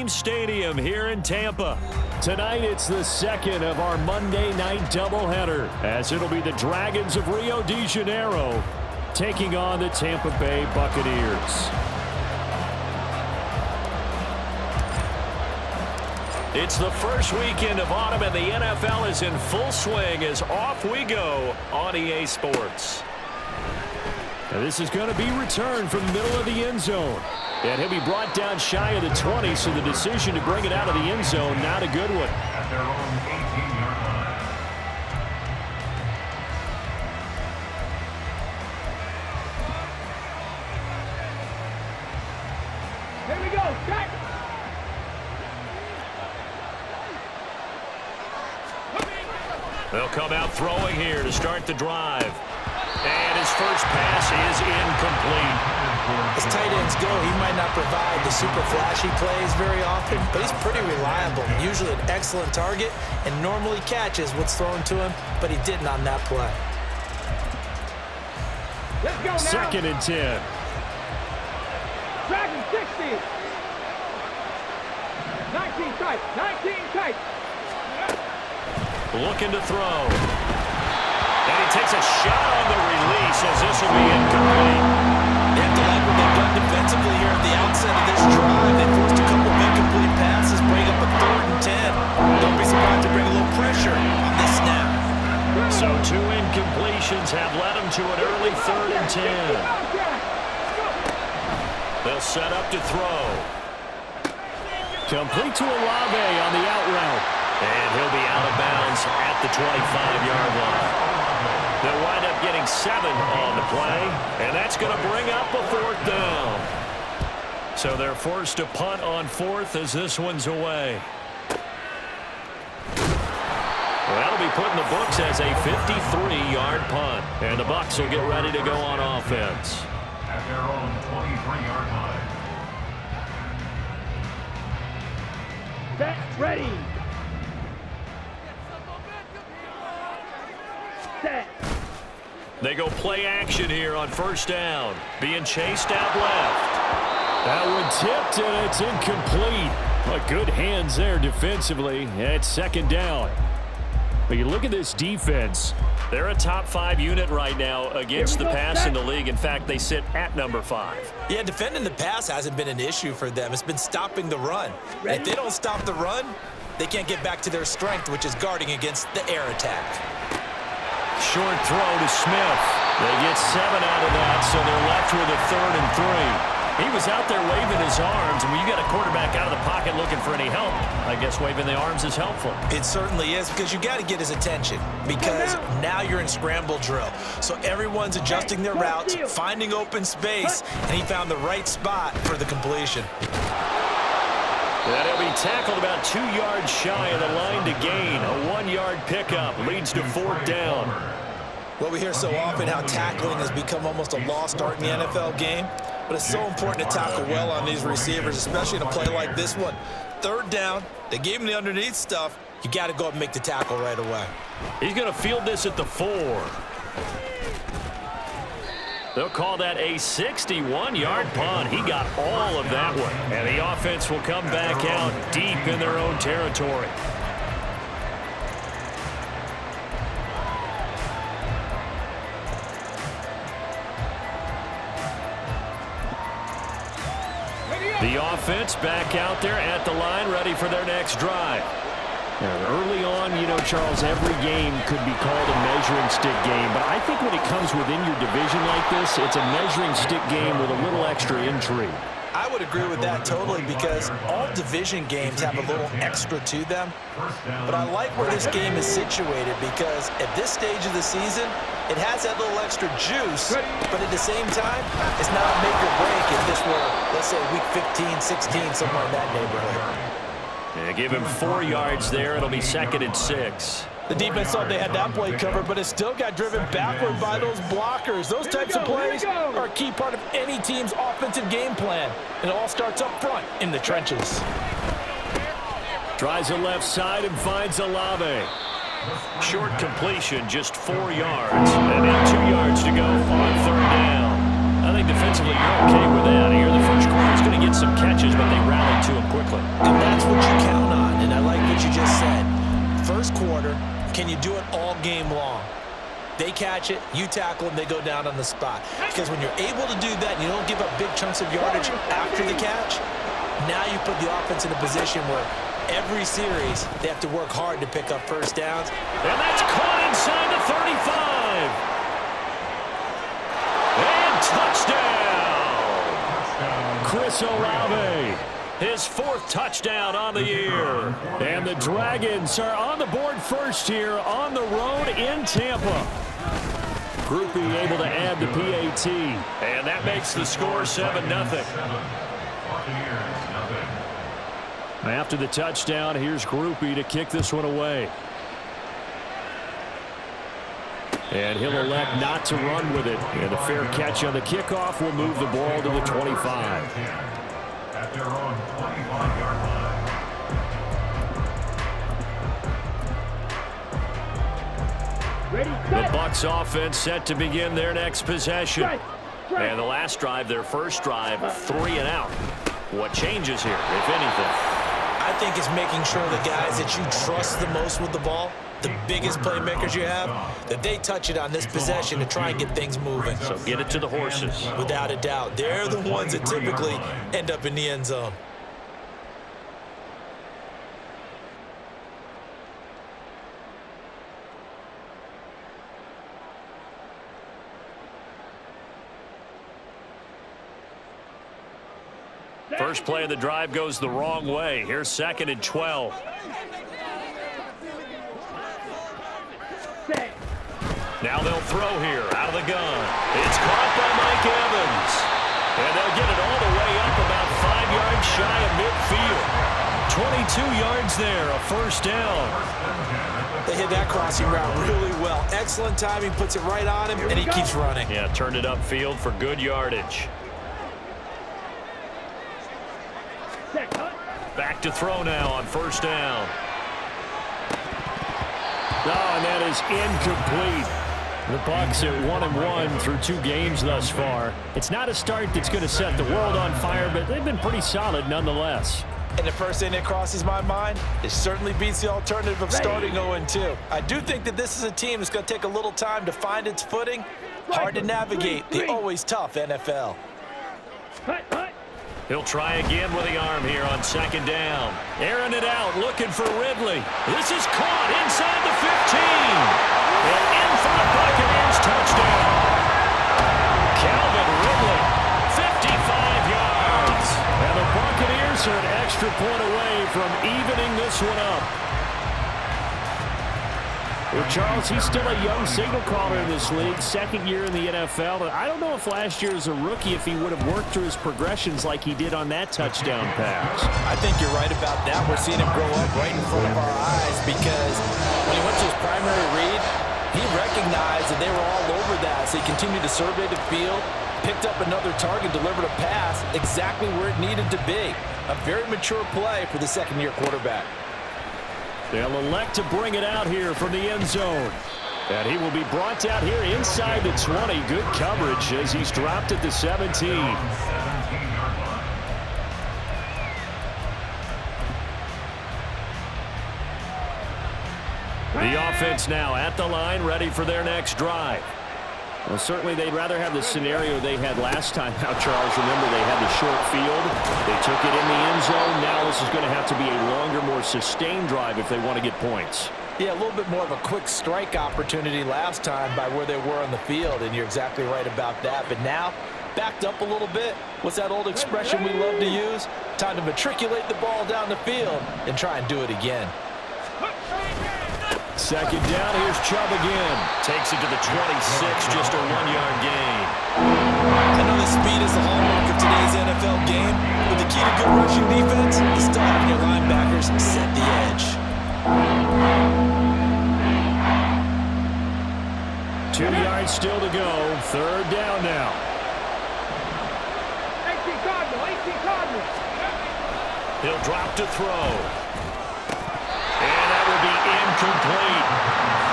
Stadium here in Tampa. Tonight, it's the second of our Monday night doubleheader, as it'll be the Dragons of Rio de Janeiro taking on the Tampa Bay Buccaneers. It's the first weekend of autumn, and the NFL is in full swing as off we go on EA Sports. Now this is going to be returned from the middle of the end zone. And he'll be brought down shy of the 20, so the decision to bring it out of the end zone, not a good one. At their own 18-yard line. Here we go, check. They'll come out throwing here to start the drive. And his first pass is incomplete. As tight ends go, he might not provide the super flashy plays very often, but he's pretty reliable. Usually an excellent target and normally catches what's thrown to him, but he didn't on that play. Let's go now. 2nd and 10. Dragon 60. 19 tight. 19 tight. Looking to throw. And he takes a shot on the release as this will be incomplete. They have to like what they've done defensively here at the outset of this drive. They forced a couple of incomplete passes, bring up a 3rd and 10. Don't be surprised to bring a little pressure on this snap. So 2 incompletions have led them to an early 3rd and 10. They'll set up to throw. Complete to Olave on the out route. And he'll be out of bounds at the 25-yard line. They'll wind up getting 7 on the play, and that's going to bring up a 4th down. So they're forced to punt on 4th as this one's away. Well, that'll be put in the books as a 53-yard punt, and the Bucs will get ready to go on offense. At their own 23-yard line. Set, ready. Set. They go play action here on 1st down. Being chased out left. That one tipped, and it's incomplete. But good hands there defensively at 2nd down. But you look at this defense. They're a top 5 unit right now against the pass in the league. In fact, they sit at number 5. Yeah, defending the pass hasn't been an issue for them. It's been stopping the run. If they don't stop the run, they can't get back to their strength, which is guarding against the air attack. Short throw to Smith. They get 7 out of that, so they're left with a 3rd and 3. He was out there waving his arms, and when you got a quarterback out of the pocket looking for any help, I guess waving the arms is helpful. It certainly is, because you got to get his attention, because now you're in scramble drill. So everyone's adjusting their routes, finding open space, and he found the right spot for the completion. And he'll be tackled about 2 yards shy of the line to gain. A 1-yard pickup leads to 4th down. Well, we hear so often how tackling has become almost a lost art in the NFL game, but it's so important to tackle well on these receivers, especially in a play like this one. 3rd down, they gave him the underneath stuff. You got to go up and make the tackle right away. He's going to field this at the 4. They'll call that a 61-yard punt. He got all of that one. And the offense will come back out deep in their own territory. The offense back out there at the line, ready for their next drive. Early on, you know, Charles, every game could be called a measuring stick game. But I think when it comes within your division like this, it's a measuring stick game with a little extra intrigue. I would agree with that totally, because all division games have a little extra to them. But I like where this game is situated, because at this stage of the season, it has that little extra juice, but at the same time, it's not a make or break if this were, let's say, week 15, 16, somewhere in that neighborhood. Yeah, give him 4 yards there. It'll be 2nd and 6. The defense thought they had that play covered, but it still got driven backward by those blockers. Those types of plays are a key part of any team's offensive game plan. And it all starts up front in the trenches. Tries the left side and finds Olave. Short completion, just 4 yards. And then 2 yards to go on 3rd down. think defensively you're okay with that. Here the first quarter is going to get some catches, but they rallied to him quickly. And quarter. Can you do it all game long? They catch it, you tackle them, they go down on the spot. Because when you're able to do that and you don't give up big chunks of yardage after the catch, now you put the offense in a position where every series they have to work hard to pick up first downs. And that's caught inside the 35. And touchdown. Chris Olave. His 4th touchdown on the year. And the Dragons are on the board first here on the road in Tampa. Groupie able to add the PAT. And that makes the score 7-0. After the touchdown, here's Groupie to kick this one away. And he'll elect not to run with it. And a fair catch on the kickoff will move the ball to the 25. At their own 25-yard line. Ready, The set. Bucs offense set to begin their next possession. Strike. Strike. And the last drive, their first drive, 3 and out. What changes here, if anything? I think it's making sure the guys that you trust the most with the ball, the biggest playmakers you have, that they touch it on this possession to try and get things moving. So get it to the horses. Without a doubt, they're the ones that typically end up in the end zone. First play of the drive goes the wrong way. Here's 2nd and 12. Set. Now they'll throw here out of the gun. It's caught by Mike Evans. And they'll get it all the way up about 5 yards shy of midfield. 22 yards there, a first down. They hit that crossing route really well. Excellent timing, puts it right on him, and he keeps running. Yeah, turned it upfield for good yardage. Set. Cut. Back to throw now on first down. Oh, and that is incomplete. The Bucs at 1-1 through 2 games thus far. It's not a start that's going to set the world on fire, but they've been pretty solid nonetheless. And the first thing that crosses my mind, it certainly beats the alternative of starting 0-2. I do think that this is a team that's going to take a little time to find its footing. Hard to navigate the always tough NFL. Cut. Cut. He'll try again with the arm here on 2nd down. Airing it out, looking for Ridley. This is caught inside the 15. And in for the Buccaneers touchdown. Calvin Ridley, 55 yards. And the Buccaneers are an extra point away from evening this one up. Well, Charles, he's still a young signal caller in this league, 2nd year in the NFL. But I don't know if last year as a rookie, if he would have worked through his progressions like he did on that touchdown pass. I think you're right about that. We're seeing him grow up right in front of our eyes because when he went to his primary read, he recognized that they were all over that. So he continued to survey the field, picked up another target, delivered a pass exactly where it needed to be. A very mature play for the 2nd-year quarterback. They'll elect to bring it out here from the end zone. And he will be brought out here inside the 20. Good coverage as he's dropped at the 17. 17-yard line. The offense now at the line, ready for their next drive. Well, certainly they'd rather have the scenario they had last time out, Charles. Remember, they had the short field. They took it in the end zone. Now this is going to have to be a longer, more sustained drive if they want to get points. Yeah, a little bit more of a quick strike opportunity last time by where they were on the field, and you're exactly right about that. But now, backed up a little bit. What's that old expression we love to use? Time to matriculate the ball down the field and try and do it again. 2nd down, here's Chubb again. Takes it to the 26, just a 1-yard gain. I know the speed is the hallmark of today's NFL game, but the key to good rushing defense is still having your linebackers set the edge. 2 yards still to go. 3rd down now. 18 Cardinal. 18 Cardinal. He'll drop to throw. And that will be incomplete.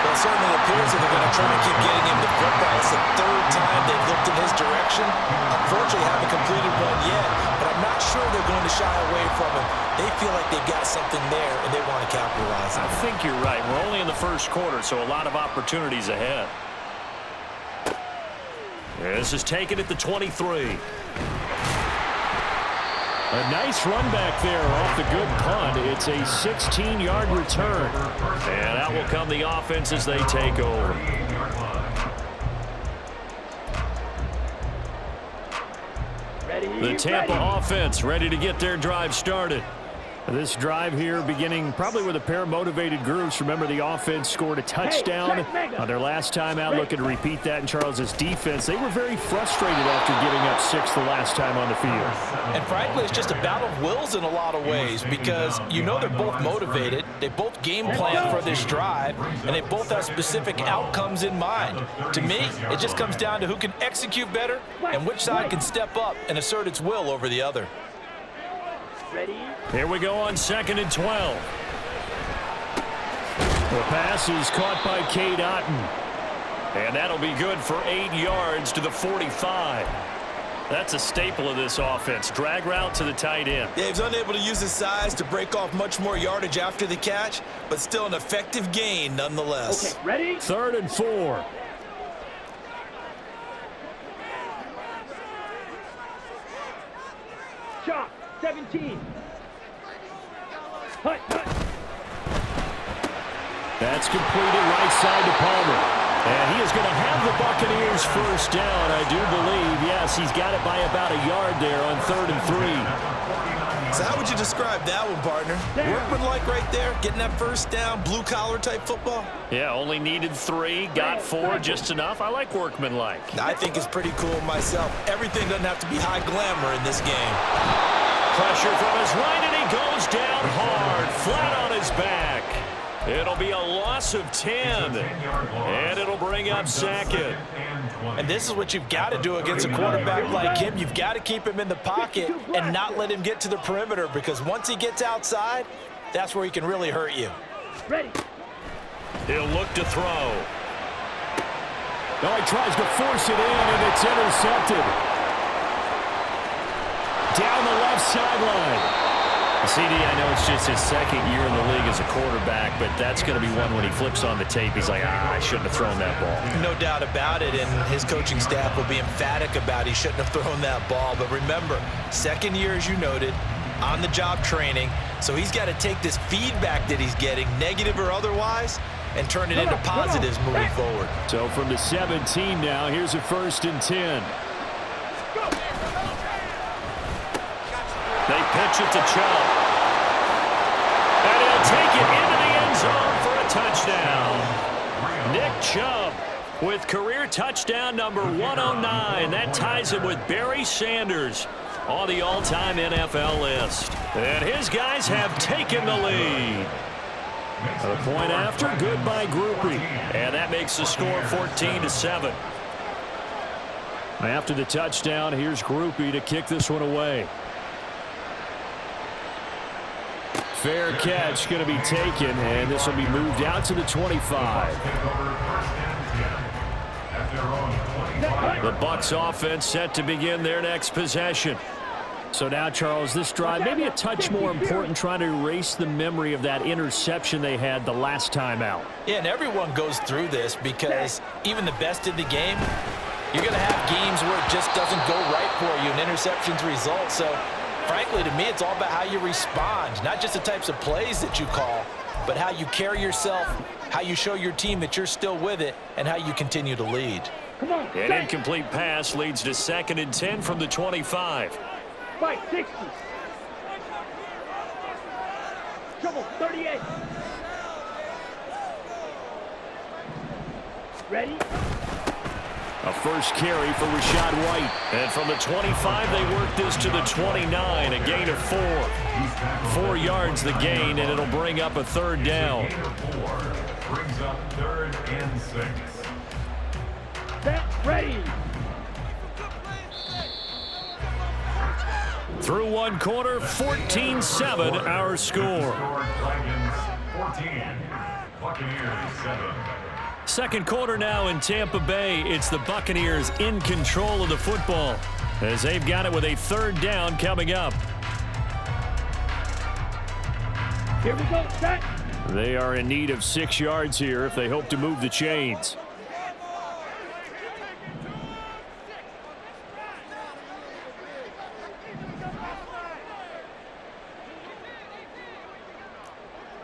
Well, it certainly appears that they're going to try to keep getting him the football. It's the third time they've looked in his direction. Unfortunately, haven't completed one yet, but I'm not sure they're going to shy away from him. They feel like they've got something there, and they want to capitalize on it. I think you're right. We're only in the first quarter, so a lot of opportunities ahead. This is taken at the 23. A nice run back there off the good punt. It's a 16-yard return. And out will come the offense as they take over. The Tampa offense ready to get their drive started. This drive here beginning probably with a pair of motivated groups. Remember, the offense scored a touchdown on their last time out. Looking to repeat that in Charles's defense. They were very frustrated after giving up 6 the last time on the field. And frankly, it's just a battle of wills in a lot of ways because you know they're both motivated. They both game plan for this drive, and they both have specific outcomes in mind. To me, it just comes down to who can execute better and which side can step up and assert its will over the other. Here we go on 2nd and 12. The pass is caught by Cade Otton. And that'll be good for 8 yards to the 45. That's a staple of this offense. Drag route to the tight end. Yeah, he's unable to use his size to break off much more yardage after the catch, but still an effective gain nonetheless. Okay, ready? 3rd and 4. Chop, 17. Hut, hut. That's completed right side to Palmer. And he is going to have the Buccaneers first down, I do believe. Yes, he's got it by about a yard there on 3rd and 3. So how would you describe that one, partner? Workmanlike right there, getting that first down, blue-collar type football? Yeah, only needed 3, got 4, just enough. I like workmanlike. I think it's pretty cool myself. Everything doesn't have to be high glamour in this game. Pressure from his right, and he goes down hard, flat on his back. It'll be a loss of 10, and it'll bring up 2nd. And this is what you've got to do against a quarterback like him. You've got to keep him in the pocket and not let him get to the perimeter because once he gets outside, that's where he can really hurt you. Ready. He'll look to throw. No, he tries to force it in, and it's intercepted. Down the left sideline. CD, I know it's just his 2nd year in the league as a quarterback, but that's going to be one when he flips on the tape. He's like, I shouldn't have thrown that ball. No doubt about it, and his coaching staff will be emphatic about he shouldn't have thrown that ball. But remember, 2nd year, as you noted, on-the-job training, so he's got to take this feedback that he's getting, negative or otherwise, and turn it into positives moving forward. So from the 17 now, here's a 1st and 10. They pitch it to Chubb. And he'll take it into the end zone for a touchdown. Nick Chubb with career touchdown number 109. That ties him with Barry Sanders on the all-time NFL list. And his guys have taken the lead. A point after, good by Groupie. And that makes the score 14-7. After the touchdown, here's Groupie to kick this one away. Fair catch going to be taken, and this will be moved out to the 25. The Bucs offense set to begin their next possession. So now, Charles, this drive maybe a touch more important, trying to erase the memory of that interception they had the last time out. Yeah, and everyone goes through this because even the best in the game, you're going to have games where it just doesn't go right for you and interceptions result. So frankly, to me, it's all about how you respond, not just the types of plays that you call, but how you carry yourself, how you show your team that you're still with it, and how you continue to lead. Come on. An incomplete pass leads to 2nd and 10 from the 25. Fight, 60. Trouble, 38. Ready? A first carry for Rashad White. And from the 25, they work this to the 29, a gain of 4. 4 yards the gain, and it'll bring up a 3rd down. Brings up 3rd and 6. Set, ready. Through one quarter, 14-7 our score. Dragons 14, Buccaneers 7. Second quarter now in Tampa Bay. It's the Buccaneers in control of the football as they've got it with a third down coming up. Here we go, set. They are in need of 6 yards here if they hope to move the chains.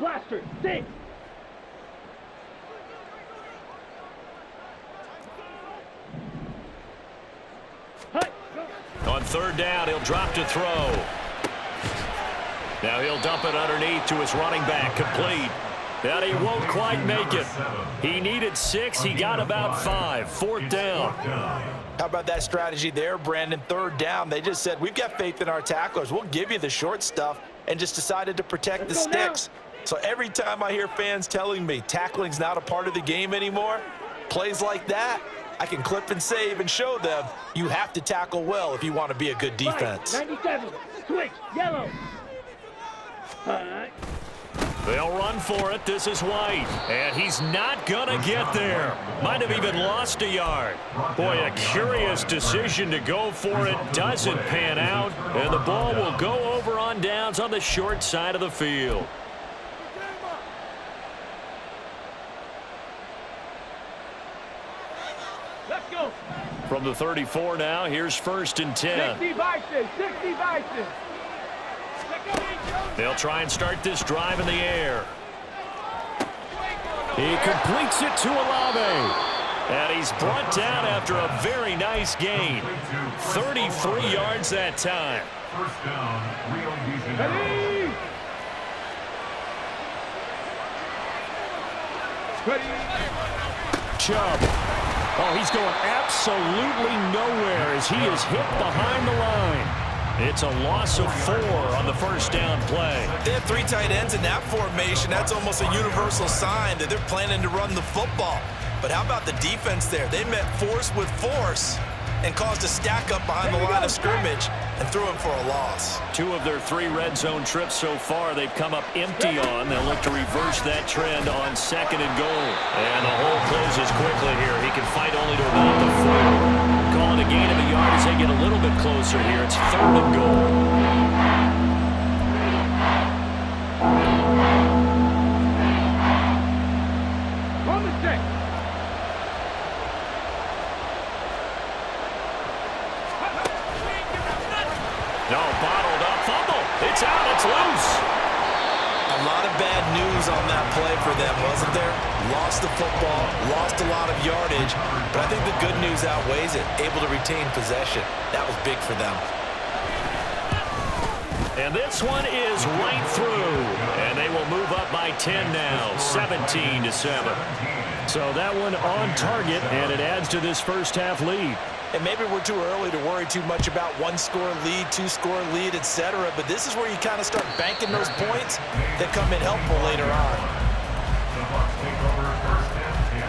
Blaster, 6. On third down, he'll drop to throw. Now he'll dump it underneath to his running back, complete. And he won't quite make it. He needed 6. He got about 5. Fourth down. How about that strategy there, Brandon? Third down, they just said, we've got faith in our tacklers. We'll give you the short stuff, and just decided to protect the sticks. So every time I hear fans telling me tackling's not a part of the game anymore, plays like that, I can clip and save and show them you have to tackle well if you want to be a good defense. 97, switch, yellow. They'll run for it. This is White. And he's not going to get there. Might have even lost a yard. Boy, a curious decision to go for it. Doesn't pan out. And the ball will go over on downs on the short side of the field. Let's go. From the 34 now, here's 1st and 10. 60 Bison, 60 Bison. They'll try and start this drive in the air. He completes it to Olave. And he's brought down after a very nice gain. 33 yards that time. First down, Rio de Janeiro. Chubb. Oh, he's going absolutely nowhere as he is hit behind the line. It's a loss of 4 on the first down play. They have 3 tight ends in that formation. That's almost a universal sign that they're planning to run the football. But how about the defense there? They met force with force and caused a stack up behind the line of scrimmage and threw him for a loss. 2 of their 3 red zone trips so far they've come up empty on. They'll look to reverse that trend on 2nd and goal. And the hole closes quickly here. He can fight only to about the 4. Calling a gain of a yard as they get a little bit closer here. It's 3rd and goal. On the 6. No, bottled up, fumble. It's out, it's loose. A lot of bad news on that play for them, wasn't there? Lost the football, lost a lot of yardage, but I think the good news outweighs it. Able to retain possession. That was big for them. And this one is right through. And they will move up by 10 now, 17-7. So that one on target, and it adds to this first half lead. And maybe we're too early to worry too much about 1-score lead, 2-score lead, etc. But this is where you kind of start banking those points that come in helpful later on. The Bucs take over first and 10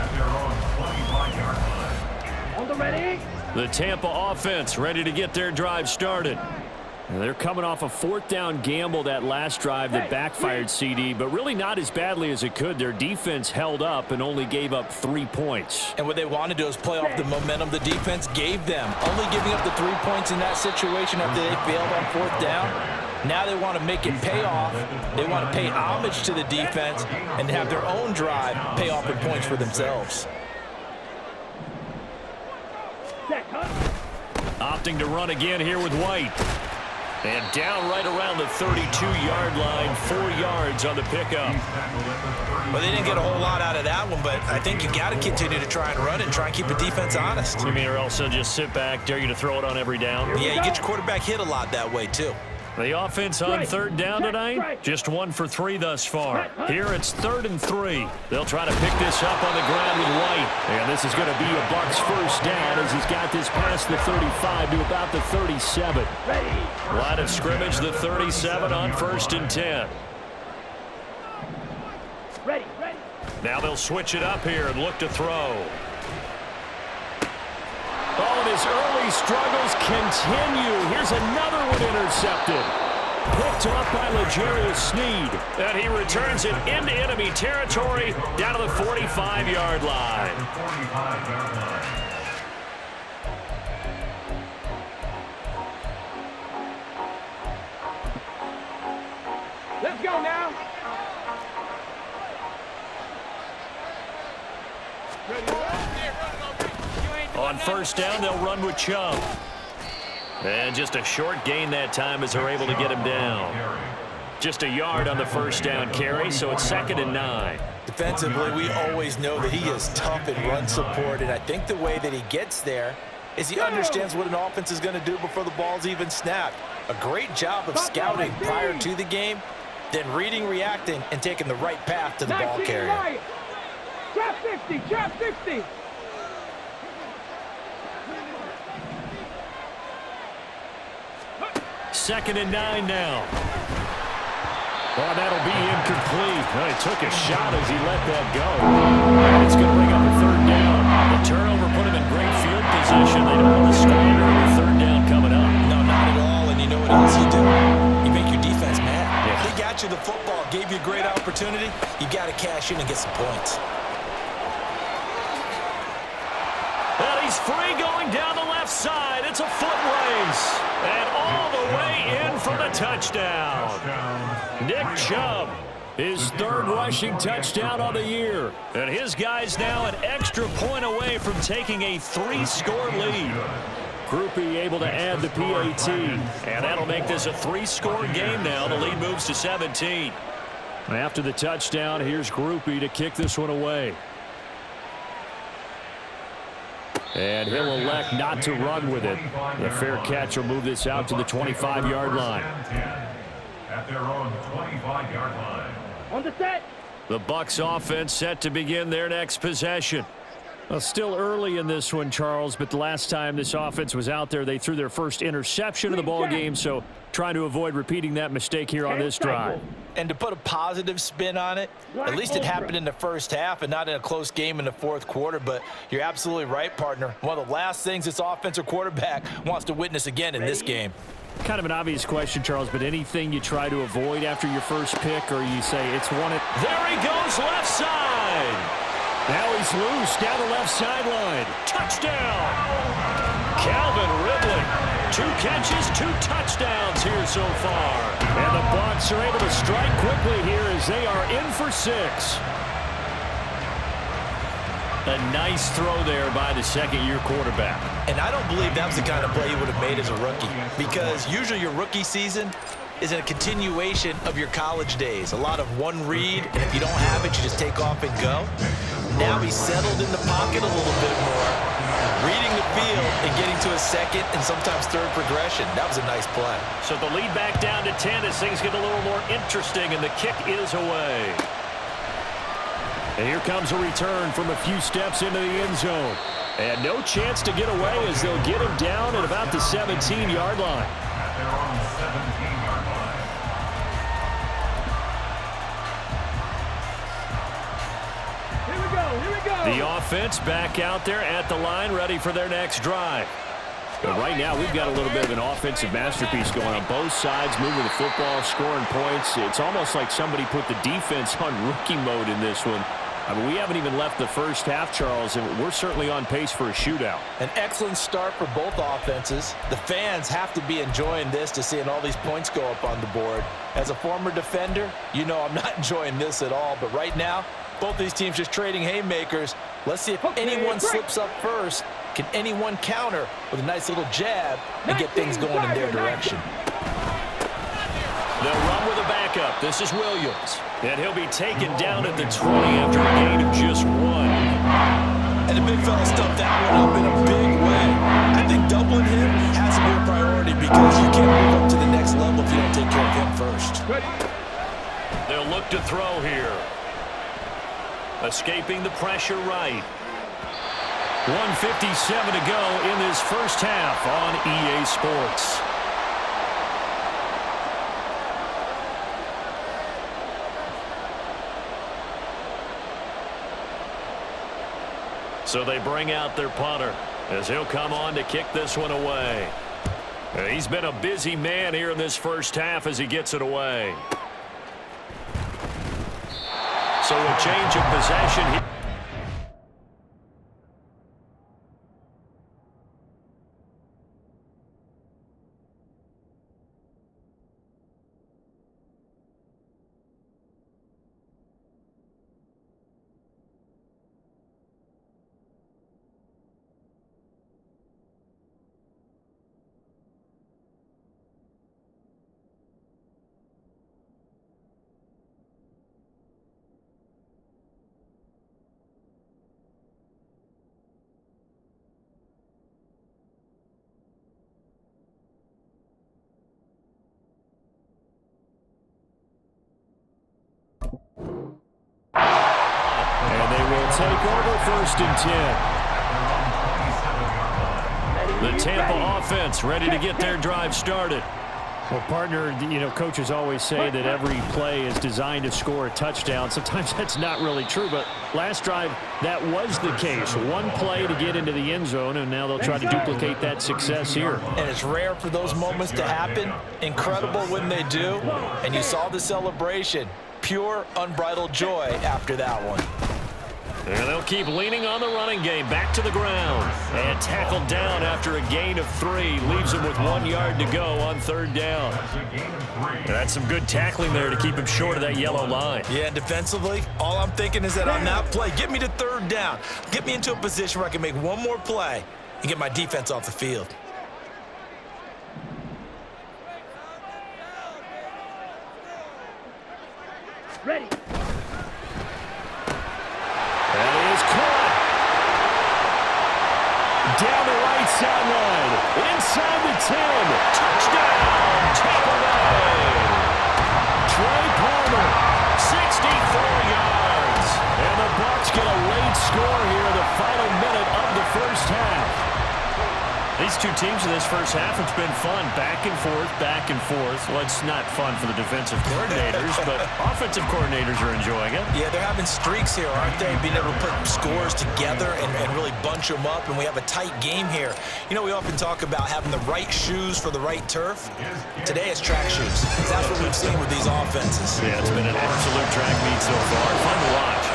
at their own 25-yard line. On the ready. The Tampa offense ready to get their drive started. They're coming off a 4th down gamble that last drive that backfired CD, but really not as badly as it could. Their defense held up and only gave up 3 points. And what they wanted to do is play off the momentum the defense gave them. Only giving up the 3 points in that situation after they failed on 4th down. Now they want to make it pay off. They want to pay homage to the defense and have their own drive pay off in points for themselves. Opting to run again here with White. And down right around the 32-yard line, 4 yards on the pickup. Well, they didn't get a whole lot out of that one, but I think you got to continue to try and run it and try and keep the defense honest. You mean or else they'll just sit back, dare you to throw it on every down? Yeah, you get your quarterback hit a lot that way, too. The offense on 3rd down tonight, just 1 for 3 thus far. Here it's 3rd and 3. They'll try to pick this up on the ground with White. And this is going to be a Bucs first down as he's got this past the 35 to about the 37. Line of scrimmage, the 37 on 1st and 10. Ready. Now they'll switch it up here and look to throw. Oh, and his early struggles continue. Here's another one intercepted. Picked off by L'Jarius Sneed. And he returns it into enemy territory down to the 45-yard line. 45-yard line. Let's go now. On first down, they'll run with Chubb. And just a short gain that time as they're able to get him down. Just a yard on the first down carry, so it's 2nd and 9. Defensively, we always know that he is tough in run support, and I think the way that he gets there is he understands what an offense is going to do before the ball's even snapped. A great job of scouting prior to the game, then reading, reacting, and taking the right path to the ball carrier. Trap 60, trap 60. Second and 9 now. Oh, that'll be incomplete. Oh, he took a shot as he let that go. And it's going to bring up a 3rd down. The turnover put him in great field position. They don't want to squander with 3rd down coming up. No, not at all. And you know what else you do? You make your defense mad. Yeah. They got you the football, gave you a great opportunity. You got to cash in and get some points. And he's free going down the left side. It's a foot race. And all the way in for the touchdown. Nick Chubb, his 3rd rushing touchdown on the year. And his guys now an extra point away from taking a 3-score lead. Groupie able to add the PAT. And that'll make this a 3-score game now. The lead moves to 17. After the touchdown, here's Groupie to kick this one away. And he'll elect not to run with it. The fair catch will move this out to the 25-yard line. At their own 25-yard line. On the set. The Bucs offense set to begin their next possession. Well, still early in this one, Charles, but the last time this offense was out there, they threw their first interception of the ball game, so trying to avoid repeating that mistake here on this drive. And to put a positive spin on it, at least it happened in the first half and not in a close game in the 4th quarter, but you're absolutely right, partner. One of the last things this offensive quarterback wants to witness again in this game. Kind of an obvious question, Charles, but anything you try to avoid after your first pick, or you say it's one at... There he goes, left side! Now he's loose down the left sideline. Touchdown! Calvin Ridley. 2 catches, 2 touchdowns here so far. And the Bucs are able to strike quickly here as they are in for 6. A nice throw there by the 2nd-year quarterback. And I don't believe that was the kind of play he would have made as a rookie, because usually your rookie season is a continuation of your college days. A lot of one read, and if you don't have it, you just take off and go. Now he's settled in the pocket a little bit more, reading the field and getting to a 2nd and sometimes 3rd progression. That was a nice play. So the lead back down to 10 as things get a little more interesting, and the kick is away. And here comes a return from a few steps into the end zone. And no chance to get away as they'll get him down at about the 17-yard line. At their own 17-yard line. Here we go. The offense back out there at the line, ready for their next drive. But right now, we've got a little bit of an offensive masterpiece going on both sides, moving the football, scoring points. It's almost like somebody put the defense on rookie mode in this one. I mean, we haven't even left the first half, Charles, and we're certainly on pace for a shootout. An excellent start for both offenses. The fans have to be enjoying this to seeing all these points go up on the board. As a former defender, you know I'm not enjoying this at all, but right now, both these teams just trading haymakers. Let's see if anyone slips up first. Can anyone counter with a nice little jab and get things going in their direction? They'll run with a backup. This is Williams. And he'll be taken down at the 20 after a gain of just 1. And the big fella stuffed that one up in a big way. I think doubling him has to be a priority because you can't move up to the next level if you don't take care of him first. They'll look to throw here. Escaping the pressure right. 1:57 to go in this first half on EA Sports. So they bring out their punter as he'll come on to kick this one away. He's been a busy man here in this first half as he gets it away. So a change of possession here. Take over 1st and 10. The Tampa offense ready to get their drive started. Well, partner, coaches always say that every play is designed to score a touchdown. Sometimes that's not really true, but last drive, that was the case. One play to get into the end zone, and now they'll try to duplicate that success here. And it's rare for those moments to happen. Incredible when they do. And you saw the celebration. Pure, unbridled joy after that one. And they'll keep leaning on the running game. Back to the ground. And tackled down after a gain of 3. Leaves him with 1 yard to go on 3rd down. That's some good tackling there to keep him short of that yellow line. Yeah, defensively, all I'm thinking is that on that play, get me to 3rd down. Get me into a position where I can make one more play and get my defense off the field. Ready. Down the right sideline, inside the 10, touchdown, Tampa Bay. Trey Palmer, 64 yards. And the Bucs get a late score here in the final minute of the first half. These two teams in this first half, it's been fun. Back and forth, back and forth. Well, it's not fun for the defensive coordinators, but offensive coordinators are enjoying it. Yeah, they're having streaks here, aren't they? Being able to put scores together and really bunch them up, and we have a tight game here. We often talk about having the right shoes for the right turf. Today it's track shoes. That's what we've seen with these offenses. Yeah, it's been an absolute track meet so far. Fun to watch.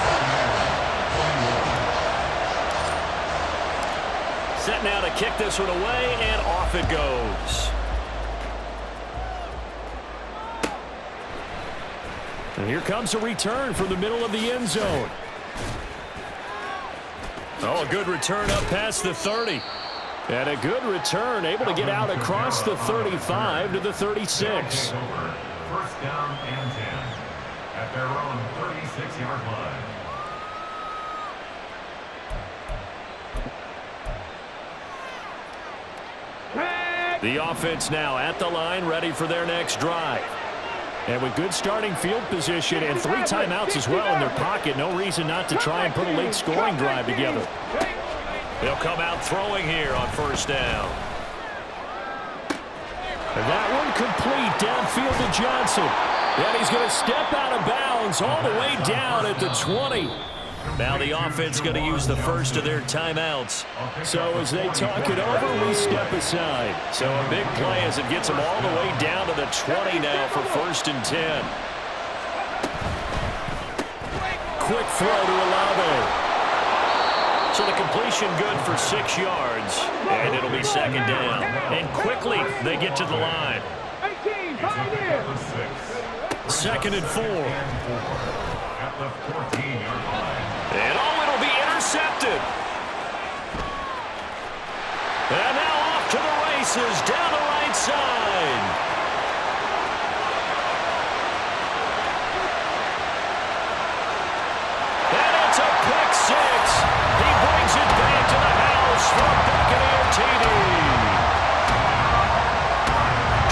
Set now to kick this one away, and off it goes. And here comes a return from the middle of the end zone. Oh, a good return up past the 30. And a good return, able to get out across the 35 to the 36. 1st down and 10 at their own 36-yard line. The offense now at the line, ready for their next drive. And with good starting field position and 3 timeouts as well in their pocket, no reason not to try and put a late scoring drive together. They'll come out throwing here on 1st down. And that one complete downfield to Johnson. And he's going to step out of bounds all the way down at the 20. Now the offense going to use the first of their timeouts. So as they talk it over, we step aside. So a big play as it gets them all the way down to the 20 now for 1st and 10. Quick throw to Olave. So the completion good for 6 yards. And it'll be 2nd down. And quickly they get to the line. 18, pioneer. 2nd and 4. At the 14-yard line. And it'll be intercepted. And now off to the races down the right side. And it's a pick 6. He brings it back to the house for Buccaneer TD.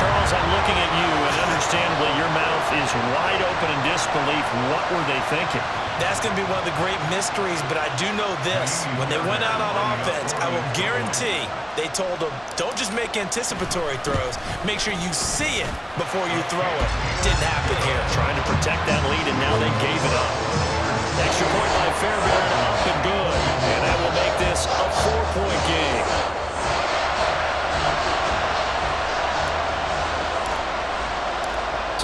Charles, I'm looking at you, and understandably your mouth is wide open in disbelief. What were they thinking? That's going to be one of the great mysteries, but I do know this. When they went out on offense, I will guarantee they told them, don't just make anticipatory throws. Make sure you see it before you throw it. Didn't happen here. Trying to protect that lead, and now they gave it up. Extra point by Fairbairn, up and good. And that will make this a 4-point game.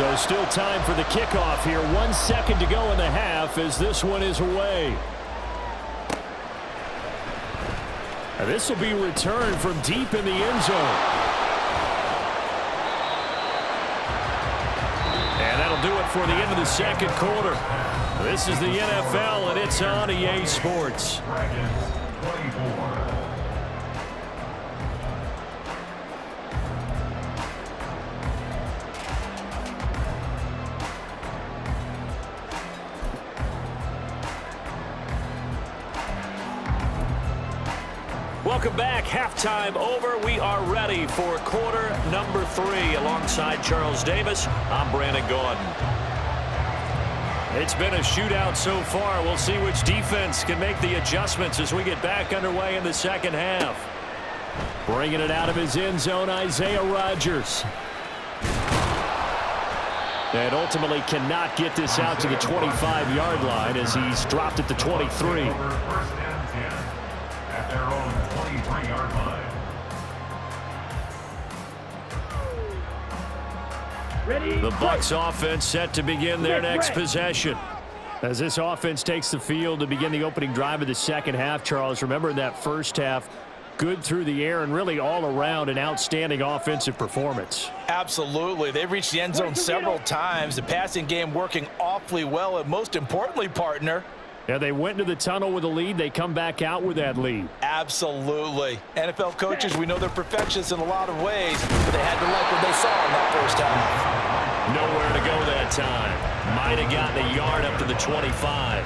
So still time for the kickoff here. 1 second to go in the half as this one is away. Now this will be returned from deep in the end zone. And that'll do it for the end of the second quarter. This is the NFL, and it's on EA Sports. Dragons 24. Welcome back. Halftime over. We are ready for quarter number 3. Alongside Charles Davis, I'm Brandon Gaudin. It's been a shootout so far. We'll see which defense can make the adjustments as we get back underway in the second half. Bringing it out of his end zone, Isaiah Rodgers. And ultimately cannot get this out to the 25-yard line as he's dropped at the 23. First and 10 at their own 23-yard line. Ready? The Bucs offense set to begin their next possession. As this offense takes the field to begin the opening drive of the second half, Charles, remember in that first half, good through the air and really all around an outstanding offensive performance. Absolutely. They've reached the end zone several times. The passing game working awfully well. And most importantly, partner, Yeah, they went into the tunnel with a lead. They come back out with that lead. absolutely. NFL coaches, we know they're perfectionists in a lot of ways, but they had to like what they saw in that first half. Nowhere to go that time. Might have gotten a yard up to the 25.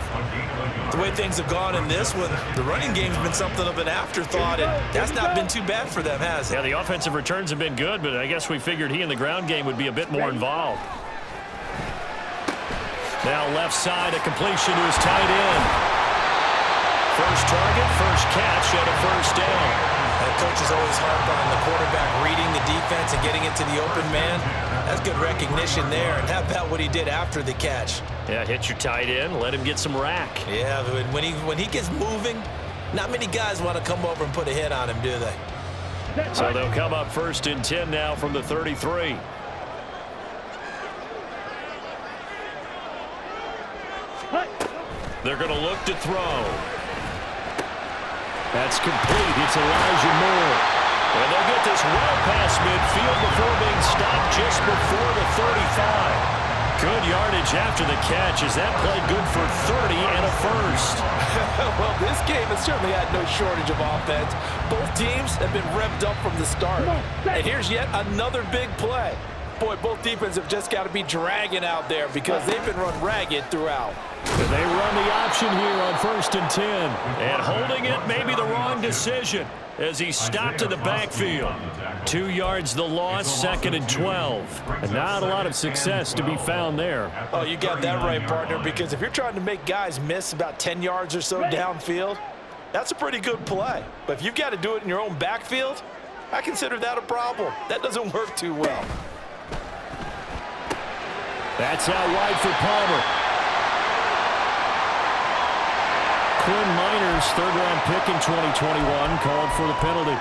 The way things have gone in this one, the running game's been something of an afterthought, and that's not been too bad for them, has it? Yeah, the offensive returns have been good, but I guess we figured he in the ground game would be a bit more involved. Now left side, a completion to his tight end. First target, first catch, and a first down. And coaches always harp on the quarterback reading the defense and getting into the open man. That's good recognition there. And how about what he did after the catch? Yeah, hit your tight end, let him get some rack. Yeah, but when he gets moving, not many guys want to come over and put a hit on him, do they? So they'll come up first and 10 now from the 33. They're going to look to throw. That's complete. It's Elijah Moore. And they'll get this well past midfield before being stopped just before the 35. Good yardage after the catch. Is that play good for 30 and a first? Well, this game has certainly had no shortage of offense. Both teams have been revved up from the start. And here's yet another big play. Boy, both defenses have just got to be dragging out there because they've been run ragged throughout. And they run the option here on first and 10. And holding it may be the wrong decision as he stopped in the backfield. 2 yards the loss, second and 12. And not a lot of success to be found there. Oh, you got that right, partner, because if you're trying to make guys miss about 10 yards or so downfield, that's a pretty good play. But if you've got to do it in your own backfield, I consider that a problem. That doesn't work too well. That's out wide for Palmer. Quinn Miners, third-round pick in 2021, called for the penalty.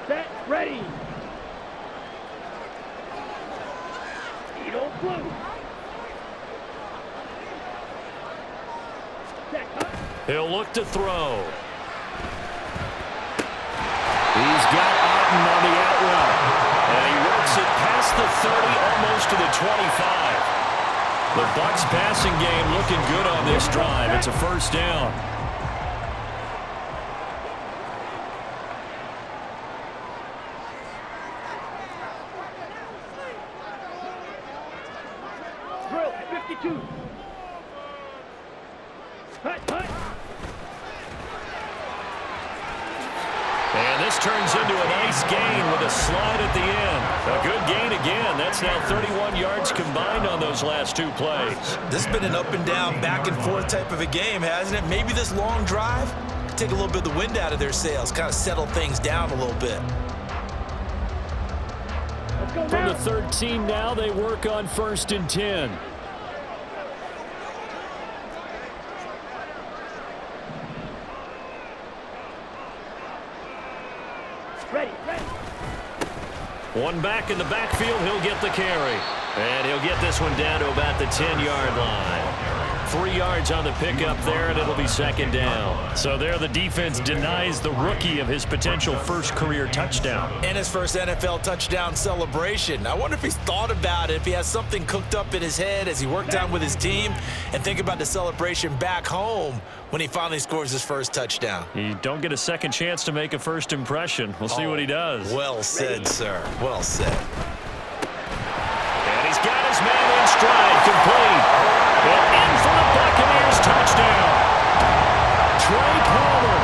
Set, ready. Eagle blue. Set, cut. He'll look to throw. He's got Otten on the out route. And he works it past the 30, almost to the 25. The Bucs passing game looking good on this drive. It's a first down. Drill, 52. Hut, hut. And this turns into a nice gain with a slide at the end. A good gain again. That's now 31 yards combined on those last 2 plays. This has been an up and down, back and forth type of a game, hasn't it? Maybe this long drive could take a little bit of the wind out of their sails, kind of settle things down a little bit. Let's go From now. the 13 now, they work on first and 10. Ready, ready. One back in the backfield, he'll get the carry. And he'll get this one down to about the 10-yard line. 3 yards on the pickup there, and it'll be second down. So there the defense denies the rookie of his potential first career touchdown. And his first NFL touchdown celebration. I wonder if he's thought about it, if he has something cooked up in his head as he worked out with his team, and think about the celebration back home when he finally scores his first touchdown. You don't get a second chance to make a first impression. We'll see what he does. Well said, sir. Well said. And he's got his man in stride, complete. And in for the Buccaneers touchdown. Trey Palmer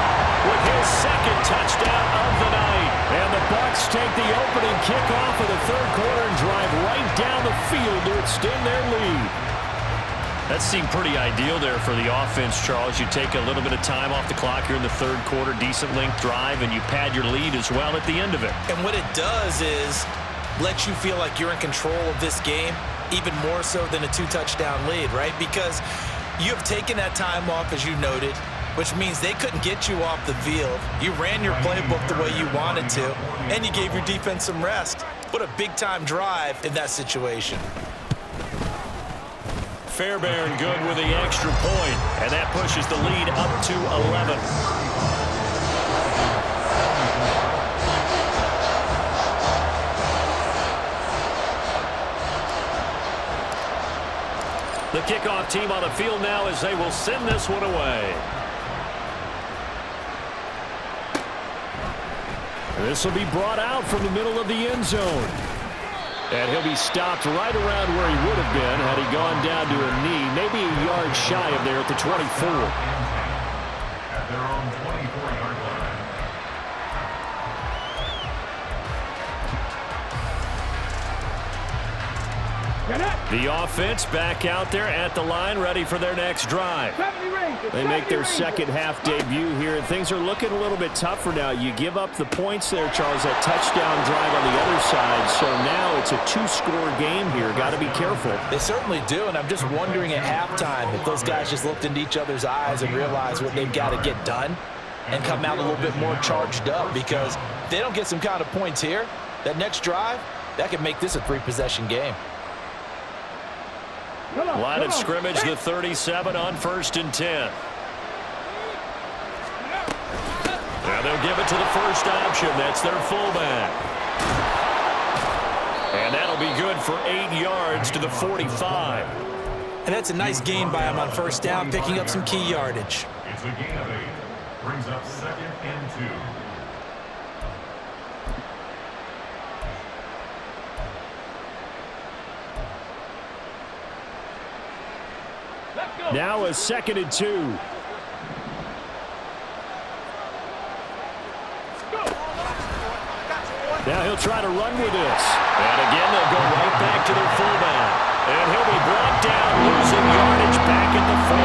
with his second touchdown of the night. And the Bucs take the opening kickoff of the third quarter and drive right down the field to extend their lead. That seemed pretty ideal there for the offense, Charles. You take a little bit of time off the clock here in the third quarter, decent length drive, and you pad your lead as well at the end of it. And what it does is let you feel like you're in control of this game, even more so than a 2-touchdown lead, right? Because you have taken that time off, as you noted, which means they couldn't get you off the field. You ran your playbook the way you wanted to, and you gave your defense some rest. What a big-time drive in that situation. Fairbairn good with the extra point, and that pushes the lead up to 11. The kickoff team on the field now as they will send this one away. This will be brought out from the middle of the end zone. And he'll be stopped right around where he would have been had he gone down to a knee, maybe a yard shy of there at the 24. At their own 24-yard line. The offense back out there at the line, ready for their next drive. They make their second half debut here, and things are looking a little bit tougher now. You give up the points there, Charles, that touchdown drive on the other side, so now it's a 2-score game here. Got to be careful. They certainly do, and I'm just wondering at halftime if those guys just looked into each other's eyes and realized what they've got to get done and come out a little bit more charged up, because if they don't get some kind of points here, that next drive, that could make this a 3-possession game. Line of scrimmage, the 37 on 1st and 10. Now they'll give it to the first option. That's their fullback. And that'll be good for 8 yards to the 45. And that's a nice gain by him on first down, picking up some key yardage. It's a gain of 8. Brings up 2nd and 2. Now a 2nd and 2. Now he'll try to run with this. And again, they'll go right back to their fullback. And he'll be brought down, losing yardage back at the 40.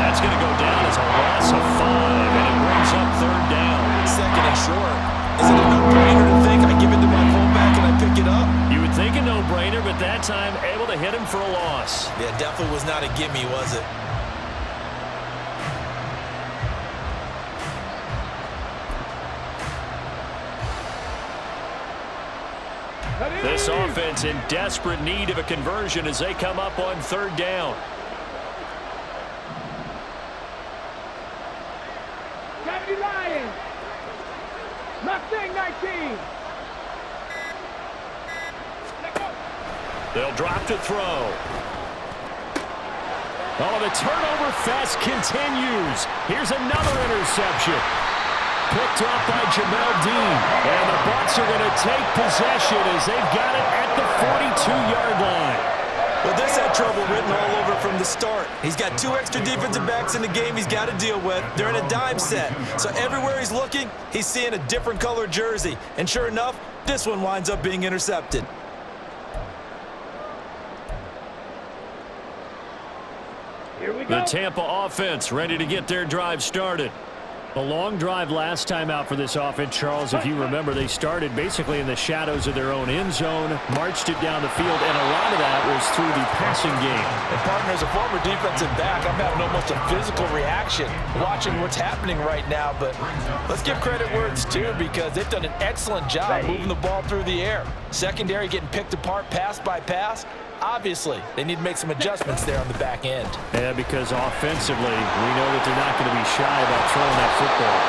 That's going to go down as a loss of 5, and it brings up 3rd down. 2nd and short. Is it a no-brainer to think I give it to my fullback and I pick it up? You would think a no-brainer, but that time able to hit him for a loss. Yeah, definitely was not a gimme, was it? This offense in desperate need of a conversion as they come up on 3rd down. Gainey Lions. Mustang 19. They'll drop to throw. Oh, the turnover fest continues. Here's another interception. Picked up by Jamel Dean. And the Bucs are going to take possession as they've got it at the 42-yard line. Well, this had trouble written all over from the start. He's got 2 extra defensive backs in the game he's got to deal with. They're in a dime set. So everywhere he's looking, he's seeing a different color jersey. And sure enough, this one winds up being intercepted. Here we go. The Tampa offense ready to get their drive started. A long drive last time out for this offense, Charles. If you remember, they started basically in the shadows of their own end zone, marched it down the field, and a lot of that was through the passing game. And partner, as a former defensive back, I'm having almost a physical reaction watching what's happening right now. But let's give credit where it's due, because they've done an excellent job moving the ball through the air. Secondary getting picked apart pass by pass. Obviously, they need to make some adjustments there on the back end. Yeah, because offensively, we know that they're not going to be shy about throwing that football.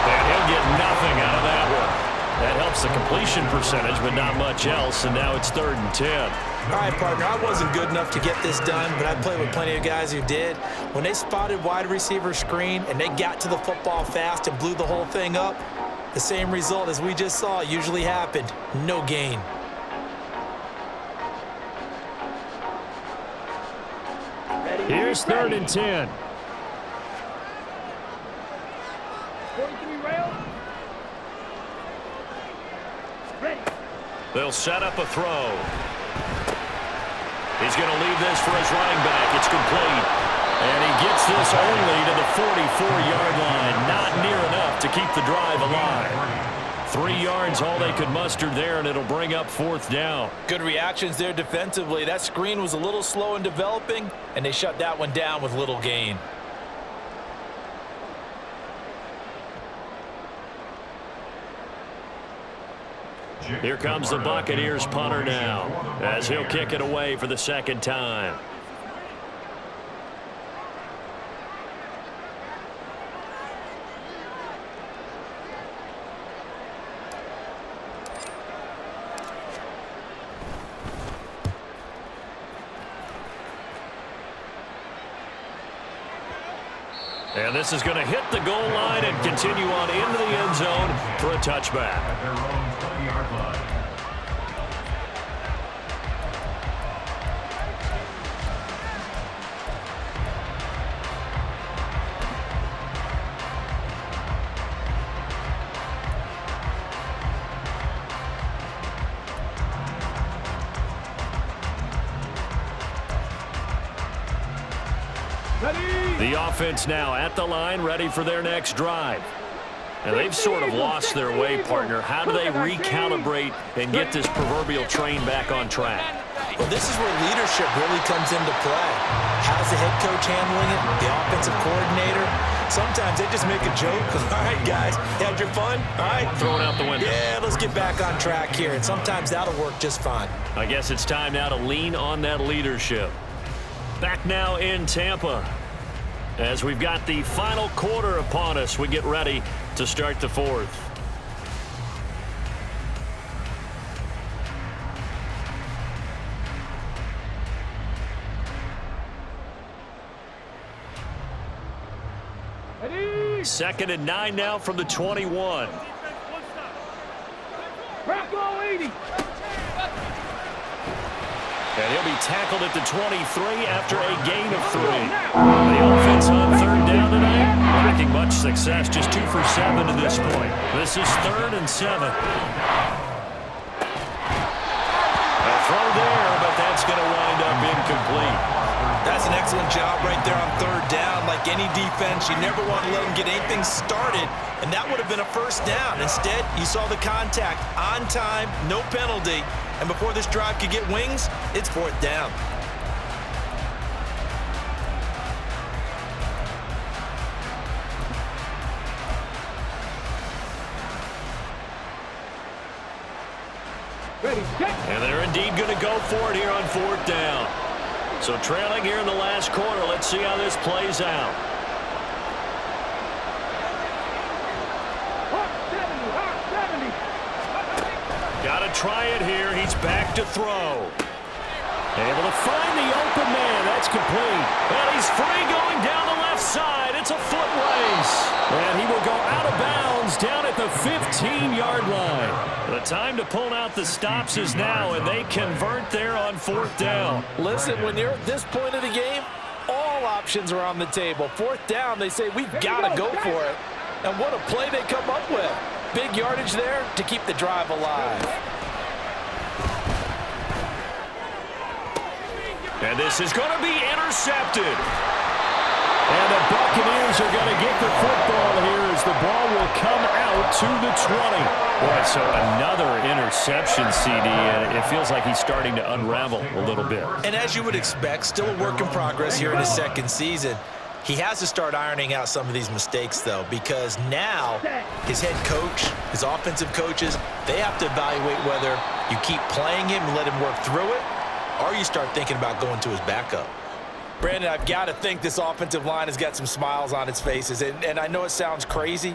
And he'll get nothing out of that one. That helps the completion percentage, but not much else, and now it's 3rd and 10. All right, partner, I wasn't good enough to get this done, but I played with plenty of guys who did. When they spotted wide receiver screen and they got to the football fast and blew the whole thing up, the same result as we just saw usually happened. No gain. Here's 3rd and 10. 43 rail. Ready. They'll set up a throw. He's going to leave this for his running back. It's complete. And he gets this only to the 44-yard line. Not near enough to keep the drive alive. 3 yards, all they could muster there, and it'll bring up 4th down. Good reactions there defensively. That screen was a little slow in developing, and they shut that one down with little gain. Here comes the Buccaneers punter now, as he'll kick it away for the 2nd time. And this is going to hit the goal line and continue on into the end zone for a touchback. At their own 20-yard line. The offense now at the line, ready for their next drive. And they've sort of lost their way, partner. How do they recalibrate and get this proverbial train back on track? Well, this is where leadership really comes into play. How's the head coach handling it? The offensive coordinator? Sometimes they just make a joke. All right, guys, you had your fun? All right. Throw it out the window. Yeah, let's get back on track here. And sometimes that'll work just fine. I guess it's time now to lean on that leadership. Back now in Tampa. As we've got the final quarter upon us, we get ready to start the 4th. Ready. 2nd and 9 now from the 21. Rocco 80. And he'll be tackled at the 23 after a gain of 3. The offense on 3rd down tonight, lacking much success, just 2 for 7 to this point. This is 3rd and 7. A throw there, but that's going to wind up incomplete. That's an excellent job right there on 3rd down. Like any defense, you never want to let them get anything started, and that would have been a 1st down. Instead, you saw the contact on time, no penalty, and before this drive could get wings, it's 4th down. Ready, set. And they're indeed going to go for it here on 4th down. So trailing here in the last quarter, let's see how this plays out. Hot 70, hot 70. Got to try it here. He's back to throw. Able to find the open man. That's complete. And he's free going down the left side. It's a foot race. And he will go out of bounds down at the 15-yard line. The time to pull out the stops is now, and they convert there on 4th down. Listen, when you're at this point of the game, all options are on the table. 4th down, they say, we've got to go for it. And what a play they come up with. Big yardage there to keep the drive alive. And this is going to be intercepted. And the Buccaneers are going to get the football here as to the 20. Boy, so another interception, CD, and it feels like he's starting to unravel a little bit. And as you would expect, still a work in progress here in his second season. He has to start ironing out some of these mistakes, though, because now his head coach, his offensive coaches, they have to evaluate whether you keep playing him and let him work through it, or you start thinking about going to his backup. Brandon, I've got to think this offensive line has got some smiles on its faces. And I know it sounds crazy,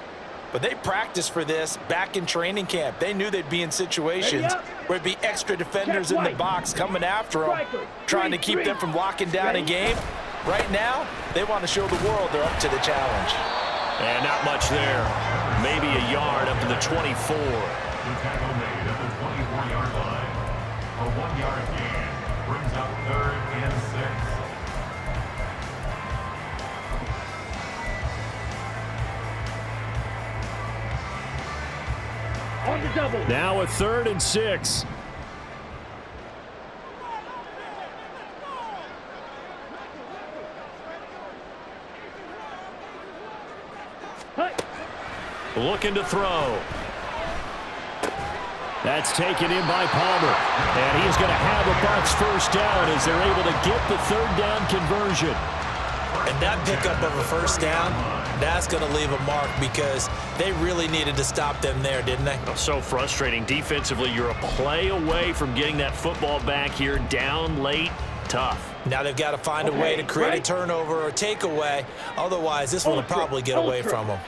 but they practiced for this back in training camp. They knew they'd be in situations where it'd be extra defenders in the box coming after them, trying to keep them from locking down a game. Right now, they want to show the world they're up to the challenge. And not much there. Maybe a yard up to the 24. The tackle made at the 24-yard line. A 1-yard gain brings up 3rd and 6. On the double. Now a 3rd and 6. Hey. Looking to throw. That's taken in by Palmer. And he's going to have a Bucs first down as they're able to get the 3rd down conversion. And that pickup of a first down, that's going to leave a mark because they really needed to stop them there, didn't they? So frustrating. Defensively, you're a play away from getting that football back here down late. Tough. Now they've got to find a way to create a turnover or takeaway. Otherwise, this one will probably get away from them.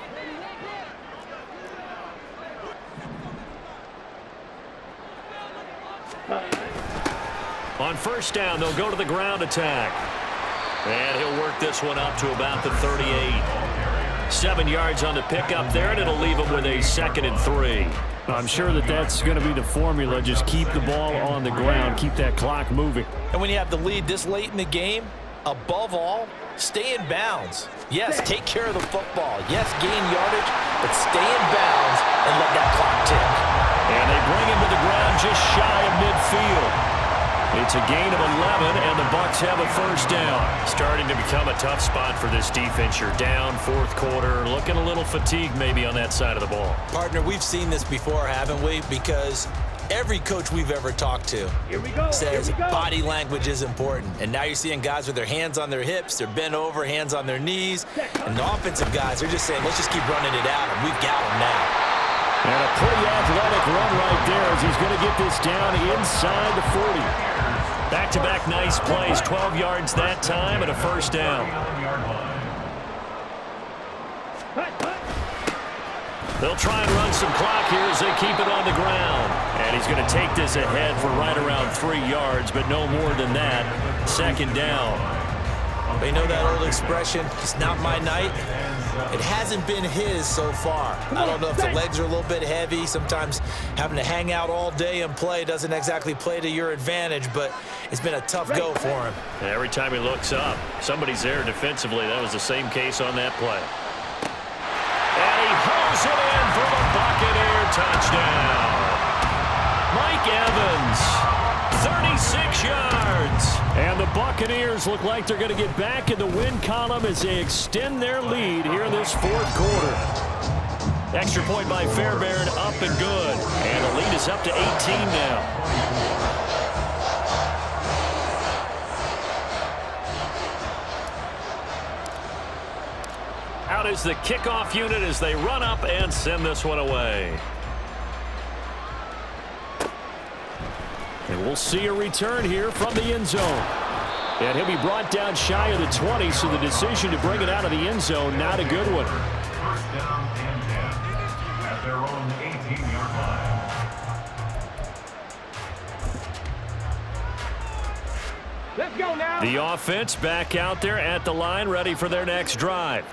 On first down, they'll go to the ground attack. And he'll work this one up to about the 38. 7 yards on the pickup there, and it'll leave him with a 2nd and 3. I'm sure that's going to be the formula. Just keep the ball on the ground, keep that clock moving. And when you have the lead this late in the game, above all, stay in bounds. Yes, take care of the football. Yes, gain yardage, but stay in bounds and let that clock tick. And they bring him to the ground just shy of midfield. It's a gain of 11, and the Bucs have a first down. Starting to become a tough spot for this defense. You're down 4th quarter, looking a little fatigued maybe on that side of the ball. Partner, we've seen this before, haven't we? Because every coach we've ever talked to says body language is important. And now you're seeing guys with their hands on their hips, they're bent over, hands on their knees. And the offensive guys are just saying, let's just keep running it out, and we've got them now. And a pretty athletic run right there as he's going to get this down inside the 40. Back-to-back nice plays, 12 yards that time and a first down. They'll try and run some clock here as they keep it on the ground. And he's going to take this ahead for right around 3 yards, but no more than that. 2nd down. They know that old expression, it's not my night. It hasn't been his so far. I don't know if the legs are a little bit heavy. Sometimes having to hang out all day and play doesn't exactly play to your advantage, but it's been a tough go for him. And every time he looks up, somebody's there defensively. That was the same case on that play. And he hauls it in for the Buccaneer touchdown. Mike Evans. 36 yards. And the Buccaneers look like they're going to get back in the win column as they extend their lead here in this 4th quarter. Extra point by Fairbairn, up and good. And the lead is up to 18 now. Out is the kickoff unit as they run up and send this one away. And we'll see a return here from the end zone. And he'll be brought down shy of the 20, so the decision to bring it out of the end zone, not a good one. First down and 10 at their own 18-yard line. Let's go now. The offense back out there at the line, ready for their next drive.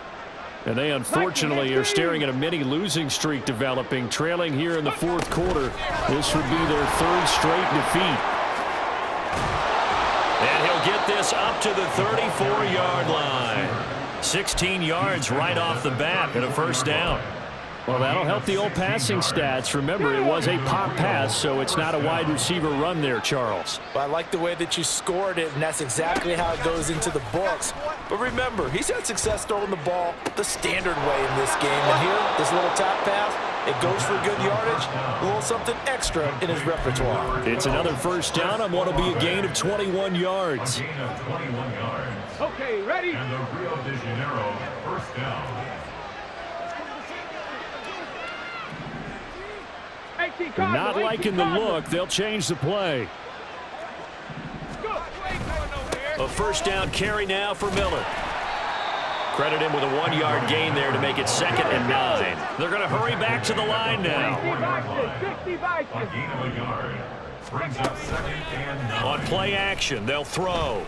And they unfortunately are staring at a mini losing streak developing, trailing here in the 4th quarter. This would be their 3rd straight defeat. And he'll get this up to the 34-yard line. 16 yards right off the bat and a first down. Well, that'll help the old passing stats. Remember, it was a pop pass, so it's not a wide receiver run there, Charles. Well, I like the way that you scored it, and that's exactly how it goes into the books. But remember, he's had success throwing the ball the standard way in this game. And here, this little top pass, it goes for good yardage, a little something extra in his repertoire. It's another first down on what will be a gain of 21 yards. A gain of 21 yards. Okay, ready? And the Rio de Janeiro first down. Not liking the look. They'll change the play. A first down carry now for Miller. Credit him with a 1-yard gain there to make it 2nd and 9. They're going to hurry back to the line now. A gain of a yard. Brings up 2nd and 9. On play action, they'll throw.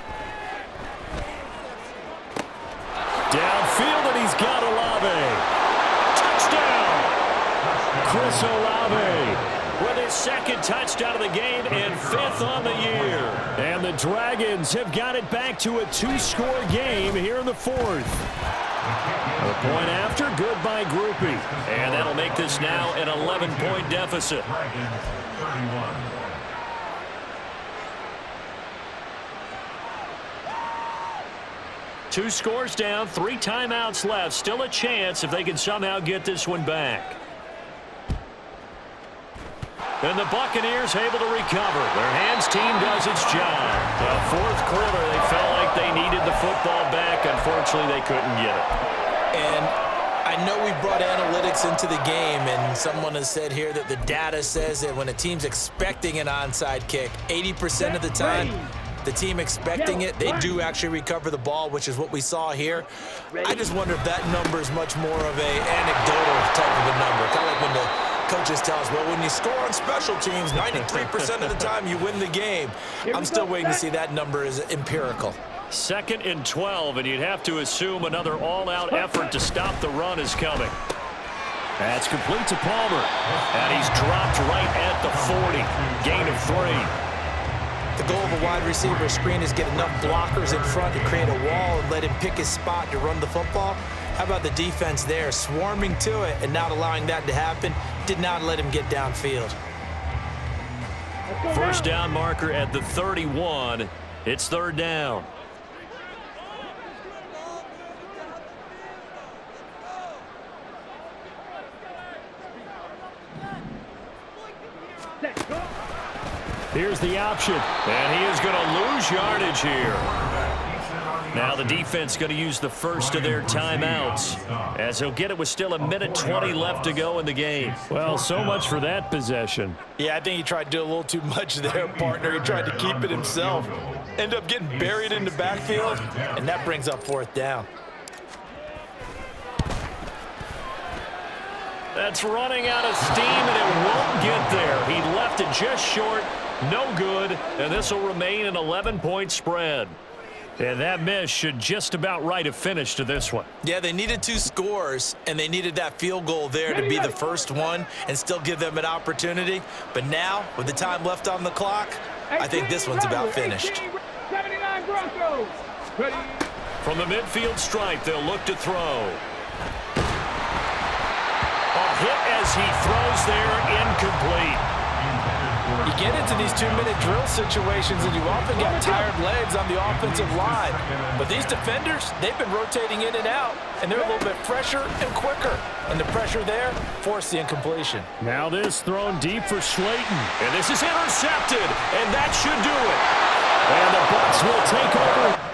Downfield, and he's got Olave. Touchdown! Chris Olave with his 2nd touchdown of the game and 5th on the year. And the Dragons have got it back to a 2-score game here in the 4th. A point after, good by Groupie. And that'll make this now an 11-point deficit. Dragons 31. Two scores down, 3 timeouts left. Still a chance if they can somehow get this one back. And the Buccaneers able to recover. Their hands team does its job. The 4th quarter, they felt like they needed the football back. Unfortunately, they couldn't get it. And I know we brought analytics into the game, and someone has said here that the data says that when a team's expecting an onside kick, 80% of the time, the team expecting it, they do actually recover the ball, which is what we saw here. I just wonder if that number is much more of a anecdotal type of a number. Kind of like when the coaches tell us, well, when you score on special teams, 93% of the time you win the game. I'm still waiting to see that number is empirical. 2nd and 12, and you'd have to assume another all-out effort to stop the run is coming. That's complete to Palmer. And he's dropped right at the 40. Gain of 3. The goal of a wide receiver screen is get enough blockers in front to create a wall and let him pick his spot to run the football. How about the defense there, swarming to it and not allowing that to happen? Did not let him get downfield. First down marker at the 31. It's 3rd down. Here's the option, and he is going to lose yardage here. Now the defense going to use the first of their timeouts, as he'll get it with still 1:20 left to go in the game. Well, so much for that possession. Yeah, I think he tried to do a little too much there, partner. He tried to keep it himself. End up getting buried in the backfield, and that brings up 4th down. That's running out of steam, and it won't get there. He left it just short. No good, and this will remain an 11-point spread. And that miss should just about write a finish to this one. Yeah, they needed 2 scores, and they needed that field goal there to be the first one and still give them an opportunity. But now, with the time left on the clock, I think this one's about finished. 79 Broncos. Ready. From the midfield stripe, they'll look to throw. A hit as he throws there, incomplete. You get into these 2-minute drill situations and you often got tired legs on the offensive line. But these defenders, they've been rotating in and out, and they're a little bit fresher and quicker. And the pressure there forced the incompletion. Now this thrown deep for Slayton. And this is intercepted, and that should do it. And the Bucs will take over.